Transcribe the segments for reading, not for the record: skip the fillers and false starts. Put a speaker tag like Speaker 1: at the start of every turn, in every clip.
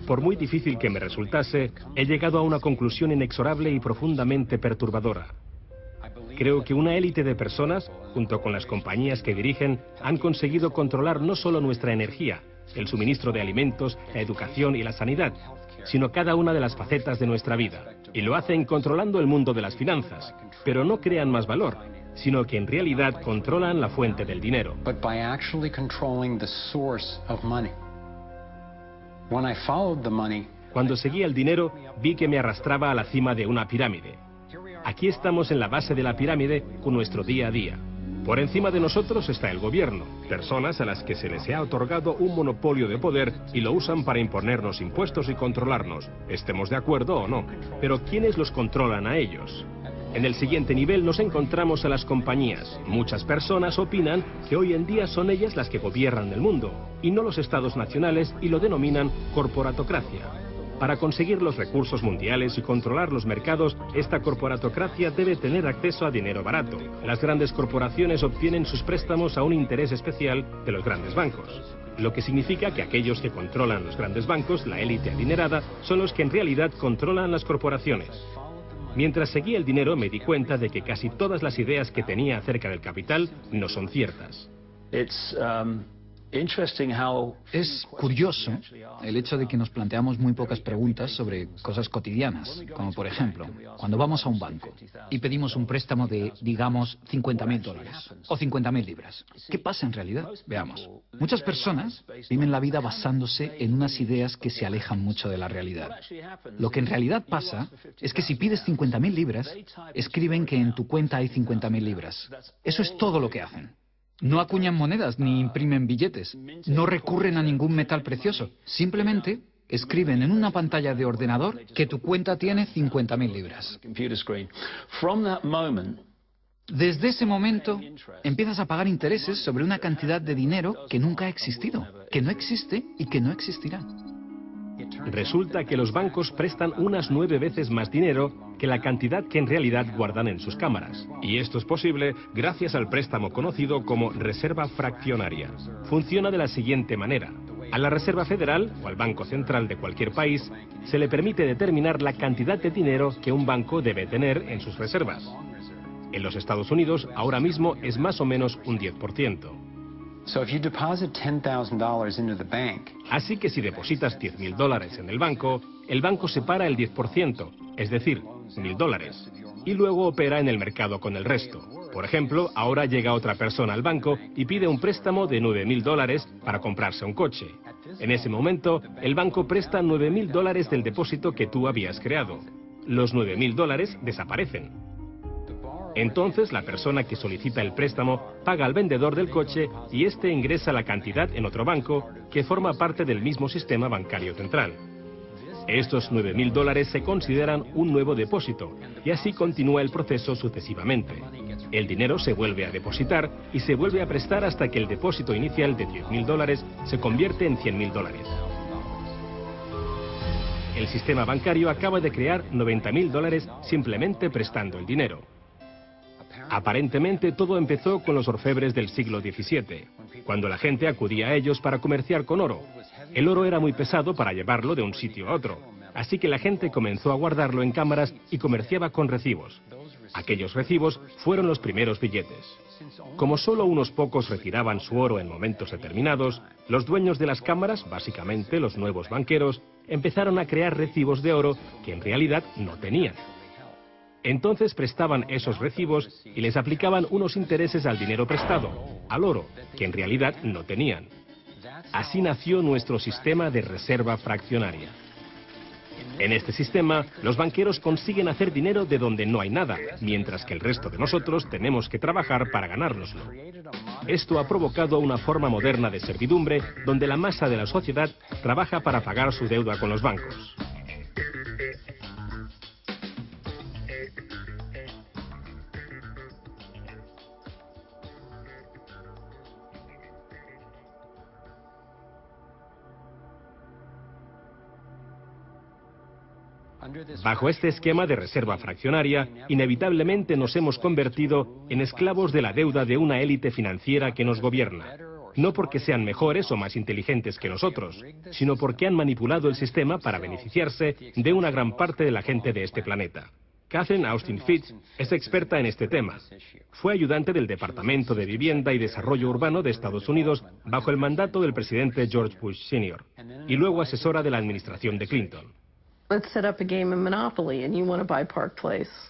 Speaker 1: Por muy difícil que me resultase, he llegado a una conclusión inexorable y profundamente perturbadora. Creo que una élite de personas, junto con las compañías que dirigen, han conseguido controlar no solo nuestra energía, el suministro de alimentos, la educación y la sanidad, sino cada una de las facetas de nuestra vida. Y lo hacen controlando el mundo de las finanzas, pero no crean más valor, sino que en realidad controlan la fuente del dinero. Cuando seguí el dinero, vi que me arrastraba a la cima de una pirámide. Aquí estamos en la base de la pirámide con nuestro día a día. Por encima de nosotros está el gobierno, personas a las que se les ha otorgado un monopolio de poder y lo usan para imponernos impuestos y controlarnos, estemos de acuerdo o no. Pero ¿quiénes los controlan a ellos? En el siguiente nivel nos encontramos a las compañías. Muchas personas opinan que hoy en día son ellas las que gobiernan el mundo, y no los estados nacionales, y lo denominan corporatocracia. Para conseguir los recursos mundiales y controlar los mercados, esta corporatocracia debe tener acceso a dinero barato. Las grandes corporaciones obtienen sus préstamos a un interés especial de los grandes bancos. Lo que significa que aquellos que controlan los grandes bancos, la élite adinerada, son los que en realidad controlan las corporaciones. Mientras seguía el dinero me di cuenta de que casi todas las ideas que tenía acerca del capital no son ciertas.
Speaker 2: Es curioso el hecho de que nos planteamos muy pocas preguntas sobre cosas cotidianas, como por ejemplo, cuando vamos a un banco y pedimos un préstamo de, digamos, $50.000 o 50.000 libras. ¿Qué pasa en realidad? Veamos. Muchas personas viven la vida basándose en unas ideas que se alejan mucho de la realidad. Lo que en realidad pasa es que si pides 50.000 libras, escriben que en tu cuenta hay 50.000 libras. Eso es todo lo que hacen. No acuñan monedas ni imprimen billetes. No recurren a ningún metal precioso. Simplemente escriben en una pantalla de ordenador que tu cuenta tiene 50.000 libras. Desde ese momento empiezas a pagar intereses sobre una cantidad de dinero que nunca ha existido, que no existe y que no existirá.
Speaker 1: Resulta que los bancos prestan unas 9 veces más dinero que la cantidad que en realidad guardan en sus cámaras. Y esto es posible gracias al préstamo conocido como reserva fraccionaria. Funciona de la siguiente manera. A la Reserva Federal, o al Banco Central de cualquier país, se le permite determinar la cantidad de dinero que un banco debe tener en sus reservas. En los Estados Unidos, ahora mismo es más o menos un 10%. Así que si depositas $10.000 en el banco separa el 10%, es decir, $1.000, y luego opera en el mercado con el resto. Por ejemplo, ahora llega otra persona al banco y pide un préstamo de $9.000 para comprarse un coche. En ese momento, el banco presta $9.000 del depósito que tú habías creado. Los $9.000 desaparecen. Entonces, la persona que solicita el préstamo paga al vendedor del coche y éste ingresa la cantidad en otro banco que forma parte del mismo sistema bancario central. Estos $9.000 se consideran un nuevo depósito y así continúa el proceso sucesivamente. El dinero se vuelve a depositar y se vuelve a prestar hasta que el depósito inicial de $10.000 se convierte en $100.000. El sistema bancario acaba de crear $90.000 simplemente prestando el dinero. Aparentemente todo empezó con los orfebres del siglo XVII, cuando la gente acudía a ellos para comerciar con oro. El oro era muy pesado para llevarlo de un sitio a otro, así que la gente comenzó a guardarlo en cámaras y comerciaba con recibos. Aquellos recibos fueron los primeros billetes. Como solo unos pocos retiraban su oro en momentos determinados, los dueños de las cámaras, básicamente los nuevos banqueros, empezaron a crear recibos de oro que en realidad no tenían. Entonces prestaban esos recibos y les aplicaban unos intereses al dinero prestado, al oro, que en realidad no tenían. Así nació nuestro sistema de reserva fraccionaria. En este sistema, los banqueros consiguen hacer dinero de donde no hay nada, mientras que el resto de nosotros tenemos que trabajar para ganárnoslo. Esto ha provocado una forma moderna de servidumbre donde la masa de la sociedad trabaja para pagar su deuda con los bancos. Bajo este esquema de reserva fraccionaria, inevitablemente nos hemos convertido en esclavos de la deuda de una élite financiera que nos gobierna. no porque sean mejores o más inteligentes que nosotros, sino porque han manipulado el sistema para beneficiarse de una gran parte de la gente de este planeta. Catherine Austin Fitts es experta en este tema. Fue ayudante del Departamento de Vivienda y Desarrollo Urbano de Estados Unidos bajo el mandato del presidente George Bush Sr. y luego asesora de la administración de Clinton.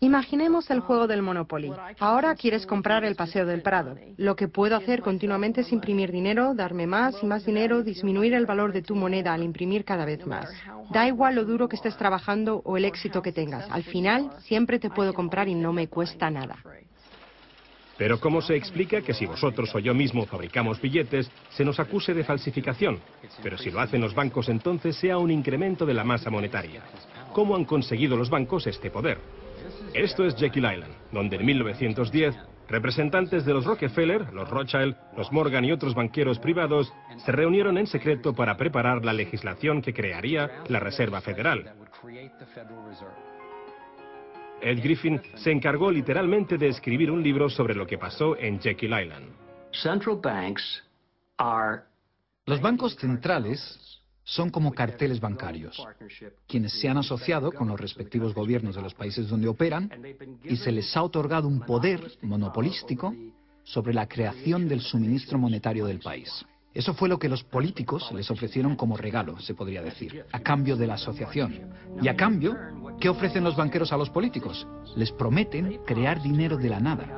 Speaker 3: Imaginemos el juego del Monopoly. Ahora quieres comprar el Paseo del Prado. Lo que puedo hacer continuamente es imprimir dinero, darme más y más dinero, disminuir el valor de tu moneda al imprimir cada vez más. Da igual lo duro que estés trabajando o el éxito que tengas. Al final, siempre te puedo comprar y no me cuesta nada.
Speaker 1: Pero ¿cómo se explica que si vosotros o yo mismo fabricamos billetes, se nos acuse de falsificación? Pero si lo hacen los bancos, entonces sea un incremento de la masa monetaria. ¿Cómo han conseguido los bancos este poder? Esto es Jekyll Island, donde en 1910, representantes de los Rockefeller, los Rothschild, los Morgan y otros banqueros privados se reunieron en secreto para preparar la legislación que crearía la Reserva Federal. Ed Griffin se encargó literalmente de escribir un libro sobre lo que pasó en Jekyll Island.
Speaker 2: Los bancos centrales son como carteles bancarios, quienes se han asociado con los respectivos gobiernos de los países donde operan y se les ha otorgado un poder monopolístico sobre la creación del suministro monetario del país. Eso fue lo que los políticos les ofrecieron como regalo, se podría decir, a cambio de la asociación. Y a cambio, ¿qué ofrecen los banqueros a los políticos? Les prometen crear dinero de la nada,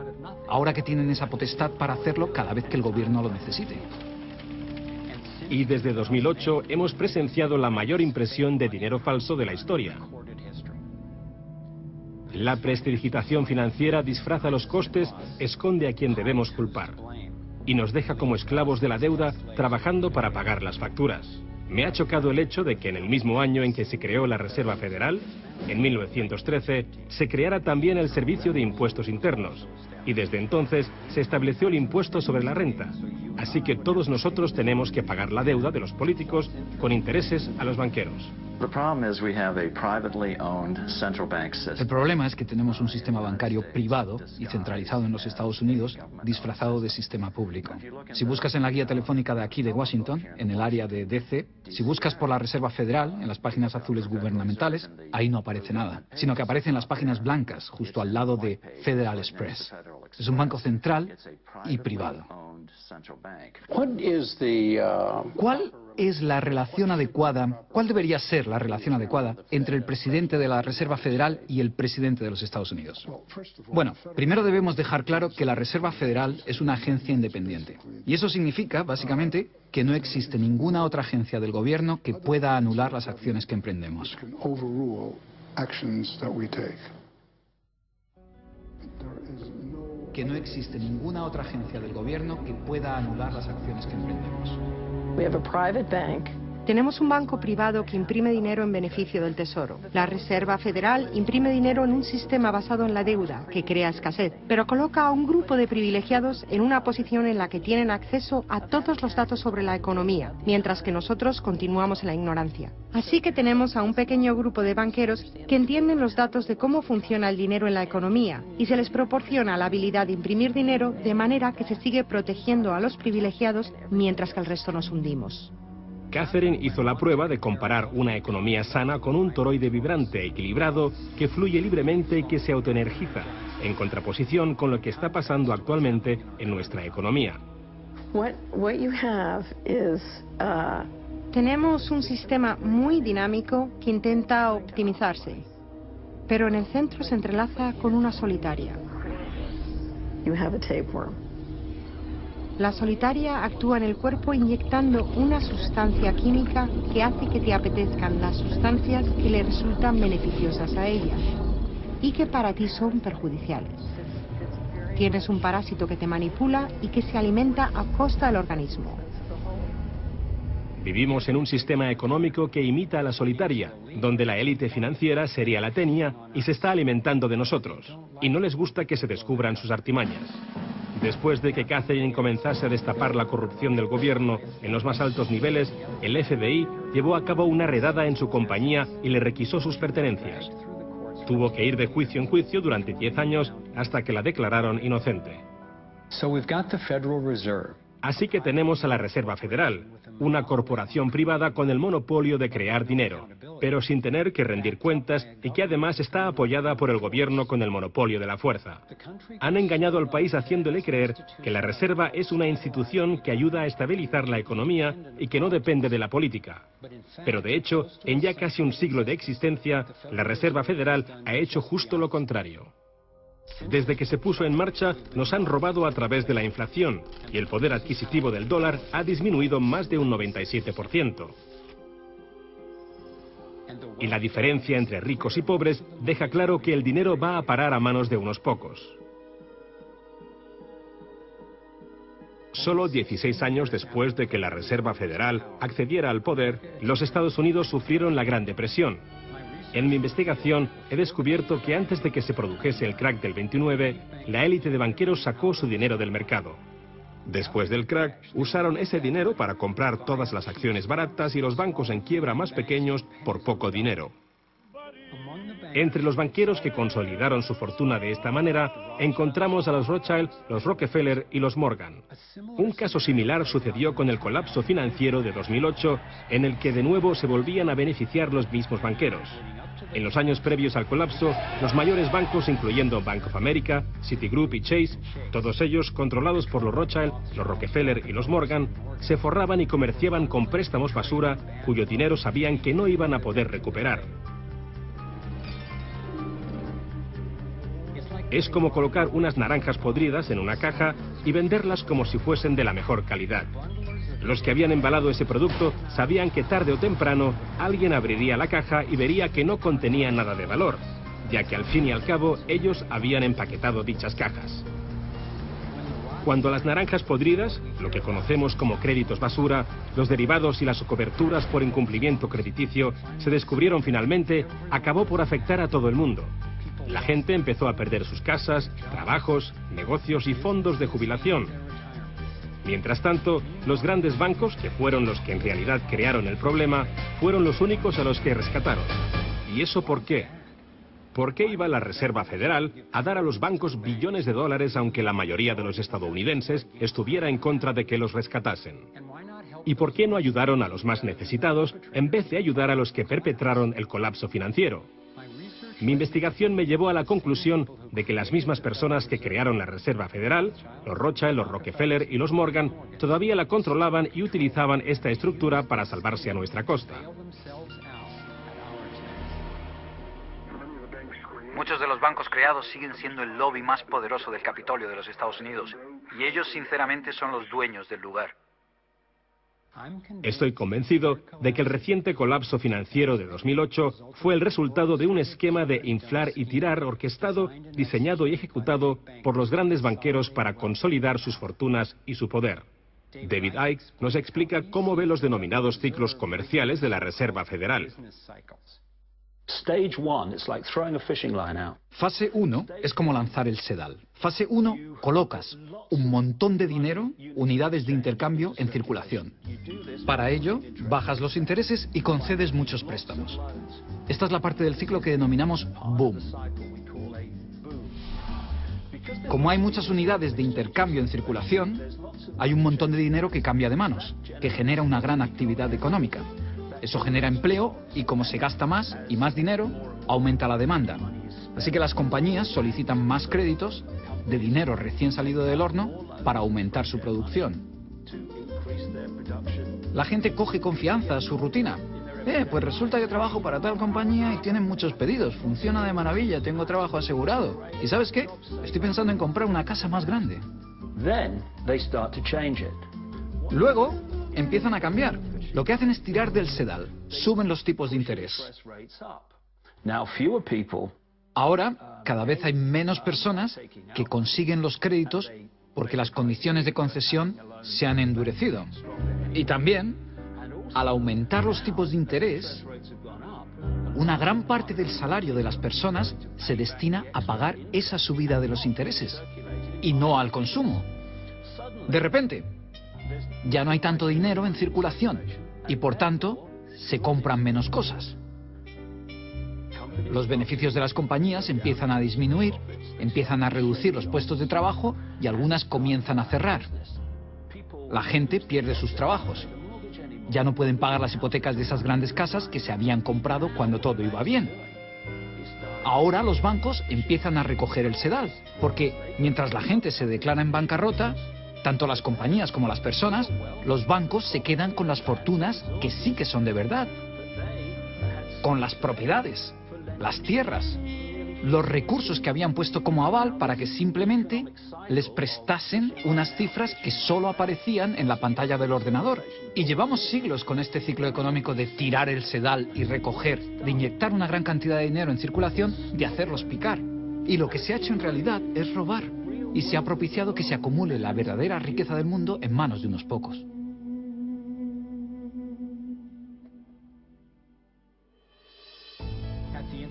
Speaker 2: ahora que tienen esa potestad para hacerlo cada vez que el gobierno lo necesite.
Speaker 1: Y desde 2008 hemos presenciado la mayor impresión de dinero falso de la historia. La prestidigitación financiera disfraza los costes, esconde a quien debemos culpar y nos deja como esclavos de la deuda trabajando para pagar las facturas. Me ha chocado el hecho de que en el mismo año en que se creó la Reserva Federal, en 1913, se creara también el Servicio de Impuestos Internos, y desde entonces se estableció el impuesto sobre la renta. Así que todos nosotros tenemos que pagar la deuda de los políticos con intereses a los banqueros.
Speaker 2: El problema es que tenemos un sistema bancario privado y centralizado en los Estados Unidos, disfrazado de sistema público. Si buscas en la guía telefónica de aquí de Washington, en el área de DC, si buscas por la Reserva Federal, en las páginas azules gubernamentales, ahí no aparece nada, sino que aparecen las páginas blancas, justo al lado de Federal Express. Es un banco central y privado. ¿Cuál es la relación adecuada, cuál debería ser la relación adecuada entre el presidente de la Reserva Federal y el presidente de los Estados Unidos? Bueno, primero debemos dejar claro que la Reserva Federal es una agencia independiente. Y eso significa, básicamente, que no existe ninguna otra agencia del gobierno que pueda anular las acciones que emprendemos. Que no existe ninguna otra agencia del gobierno que pueda anular las acciones que emprendemos.
Speaker 3: Tenemos un banco privado que imprime dinero en beneficio del Tesoro. La Reserva Federal imprime dinero en un sistema basado en la deuda, que crea escasez, pero coloca a un grupo de privilegiados en una posición en la que tienen acceso a todos los datos sobre la economía, mientras que nosotros continuamos en la ignorancia. Así que tenemos a un pequeño grupo de banqueros que entienden los datos de cómo funciona el dinero en la economía y se les proporciona la habilidad de imprimir dinero de manera que se sigue protegiendo a los privilegiados mientras que el resto nos hundimos.
Speaker 1: Catherine hizo la prueba de comparar una economía sana con un toroide vibrante, equilibrado, que fluye libremente y que se autoenergiza, en contraposición con lo que está pasando actualmente en nuestra economía.
Speaker 3: Tenemos un sistema muy dinámico que intenta optimizarse, pero en el centro se entrelaza con una solitaria. La solitaria actúa en el cuerpo inyectando una sustancia química que hace que te apetezcan las sustancias que le resultan beneficiosas a ella y que para ti son perjudiciales. Tienes un parásito que te manipula y que se alimenta a costa del organismo.
Speaker 1: Vivimos en un sistema económico que imita a la solitaria, donde la élite financiera sería la tenia y se está alimentando de nosotros, y no les gusta que se descubran sus artimañas. Después de que Catherine comenzase a destapar la corrupción del gobierno en los más altos niveles, el FBI llevó a cabo una redada en su compañía y le requisó sus pertenencias. Tuvo que ir de juicio en juicio durante 10 años hasta que la declararon inocente. Así que tenemos a la Reserva Federal, una corporación privada con el monopolio de crear dinero, pero sin tener que rendir cuentas y que además está apoyada por el gobierno con el monopolio de la fuerza. Han engañado al país haciéndole creer que la Reserva es una institución que ayuda a estabilizar la economía y que no depende de la política. Pero de hecho, en ya casi un siglo de existencia, la Reserva Federal ha hecho justo lo contrario. Desde que se puso en marcha, nos han robado a través de la inflación y el poder adquisitivo del dólar ha disminuido más de un 97%. Y la diferencia entre ricos y pobres deja claro que el dinero va a parar a manos de unos pocos. Solo 16 años después de que la Reserva Federal accediera al poder, los Estados Unidos sufrieron la Gran Depresión. En mi investigación he descubierto que antes de que se produjese el crack del 29, la élite de banqueros sacó su dinero del mercado. Después del crack, usaron ese dinero para comprar todas las acciones baratas y los bancos en quiebra más pequeños por poco dinero. Entre los banqueros que consolidaron su fortuna de esta manera, encontramos a los Rothschild, los Rockefeller y los Morgan. Un caso similar sucedió con el colapso financiero de 2008, en el que de nuevo se volvían a beneficiar los mismos banqueros. En los años previos al colapso, los mayores bancos, incluyendo Bank of America, Citigroup y Chase, todos ellos controlados por los Rothschild, los Rockefeller y los Morgan, se forraban y comerciaban con préstamos basura, cuyo dinero sabían que no iban a poder recuperar. Es como colocar unas naranjas podridas en una caja y venderlas como si fuesen de la mejor calidad. Los que habían embalado ese producto sabían que tarde o temprano alguien abriría la caja y vería que no contenía nada de valor, ya que al fin y al cabo ellos habían empaquetado dichas cajas. Cuando las naranjas podridas, lo que conocemos como créditos basura, los derivados y las coberturas por incumplimiento crediticio se descubrieron finalmente, acabó por afectar a todo el mundo. La gente empezó a perder sus casas, trabajos, negocios y fondos de jubilación. Mientras tanto, los grandes bancos, que fueron los que en realidad crearon el problema, fueron los únicos a los que rescataron. ¿Y eso por qué? ¿Por qué iba la Reserva Federal a dar a los bancos billones de dólares aunque la mayoría de los estadounidenses estuviera en contra de que los rescatasen? ¿Y por qué no ayudaron a los más necesitados en vez de ayudar a los que perpetraron el colapso financiero? Mi investigación me llevó a la conclusión de que las mismas personas que crearon la Reserva Federal, los Rothschild, los Rockefeller y los Morgan, todavía la controlaban y utilizaban esta estructura para salvarse a nuestra costa.
Speaker 2: Muchos de los bancos creados siguen siendo el lobby más poderoso del Capitolio de los Estados Unidos, y ellos sinceramente son los dueños del lugar.
Speaker 1: Estoy convencido de que el reciente colapso financiero de 2008 fue el resultado de un esquema de inflar y tirar orquestado, diseñado y ejecutado por los grandes banqueros para consolidar sus fortunas y su poder. David Icke nos explica cómo ve los denominados ciclos comerciales de la Reserva Federal.
Speaker 2: Fase 1 es como lanzar el sedal. Fase 1, colocas un montón de dinero, unidades de intercambio en circulación. Para ello, bajas los intereses y concedes muchos préstamos. Esta es la parte del ciclo que denominamos boom. Como hay muchas unidades de intercambio en circulación, hay un montón de dinero que cambia de manos, que genera una gran actividad económica. Eso genera empleo y como se gasta más y más dinero, aumenta la demanda. Así que las compañías solicitan más créditos de dinero recién salido del horno para aumentar su producción. La gente coge confianza a su rutina. Pues resulta que trabajo para tal compañía y tienen muchos pedidos. Funciona de maravilla, tengo trabajo asegurado. ¿Y sabes qué? Estoy pensando en comprar una casa más grande. Luego empiezan a cambiar. Lo que hacen es tirar del sedal. Suben los tipos de interés. Ahora, cada vez hay menos personas que consiguen los créditos porque las condiciones de concesión se han endurecido. Y también, al aumentar los tipos de interés, una gran parte del salario de las personas se destina a pagar esa subida de los intereses y no al consumo. De repente, ya no hay tanto dinero en circulación y por tanto se compran menos cosas. Los beneficios de las compañías empiezan a disminuir, empiezan a reducir los puestos de trabajo y algunas comienzan a cerrar. La gente pierde sus trabajos. Ya no pueden pagar las hipotecas de esas grandes casas que se habían comprado cuando todo iba bien. Ahora los bancos empiezan a recoger el sedal, porque mientras la gente se declara en bancarrota, tanto las compañías como las personas, los bancos se quedan con las fortunas que sí que son de verdad. Con las propiedades, las tierras, los recursos que habían puesto como aval para que simplemente les prestasen unas cifras que solo aparecían en la pantalla del ordenador. Y llevamos siglos con este ciclo económico de tirar el sedal y recoger, de inyectar una gran cantidad de dinero en circulación, de hacerlos picar. Y lo que se ha hecho en realidad es robar. Y se ha propiciado que se acumule la verdadera riqueza del mundo en manos de unos pocos.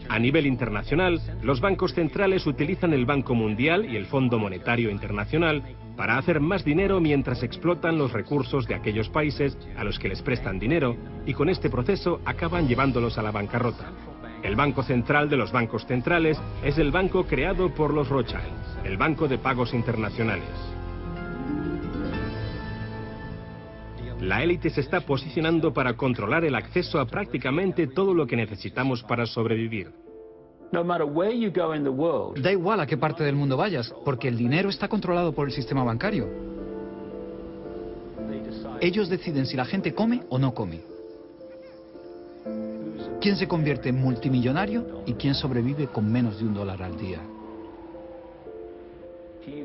Speaker 1: A nivel internacional, los bancos centrales utilizan el Banco Mundial y el Fondo Monetario Internacional para hacer más dinero mientras explotan los recursos de aquellos países a los que les prestan dinero y con este proceso acaban llevándolos a la bancarrota. El banco central de los bancos centrales es el banco creado por los Rothschild, el Banco de Pagos Internacionales. La élite se está posicionando para controlar el acceso a prácticamente todo lo que necesitamos para sobrevivir.
Speaker 2: Da igual a qué parte del mundo vayas, porque el dinero está controlado por el sistema bancario. Ellos deciden si la gente come o no come. Quién se convierte en multimillonario y quién sobrevive con menos de $1 al día.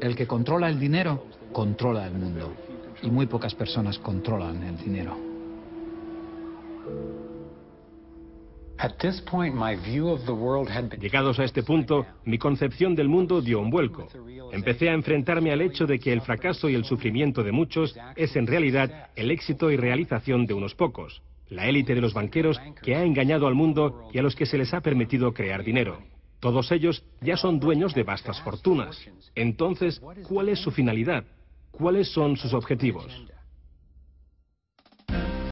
Speaker 2: El que controla el dinero, controla el mundo. Y muy pocas personas controlan el dinero.
Speaker 1: Llegados a este punto, mi concepción del mundo dio un vuelco. Empecé a enfrentarme al hecho de que el fracaso y el sufrimiento de muchos es en realidad el éxito y realización de unos pocos. La élite de los banqueros que ha engañado al mundo y a los que se les ha permitido crear dinero. Todos ellos ya son dueños de vastas fortunas. Entonces, ¿cuál es su finalidad? ¿Cuáles son sus objetivos?